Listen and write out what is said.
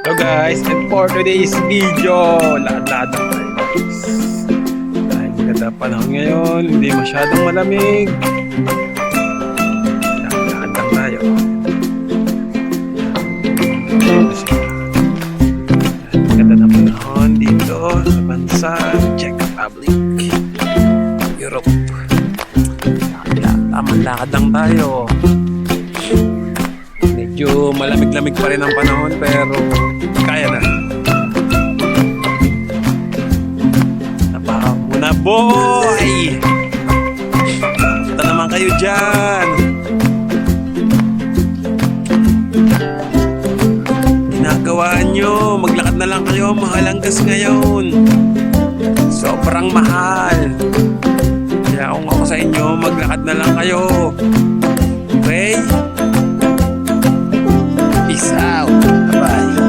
So guys, and for today's video, lahat-lahat na tayo guys. Dahil maganda panahon ngayon, hindi masyadong malamig. Lahat-lahat lang tayo. Maganda na panahon dito sa bansa Czech Republic, Europe. Tamang lakad lang tayo. Medyo malamig-lamig pa rin ang panahon pero kaya na. Napahaw mo na, boy! Punta naman kayo dyan! Ginagawa nyo, maglakad na lang kayo, mahal ang gas ngayon. Sobrang mahal. Kaya kung ako sa inyo, maglakad na lang kayo. Okay? Peace out. Bye-bye.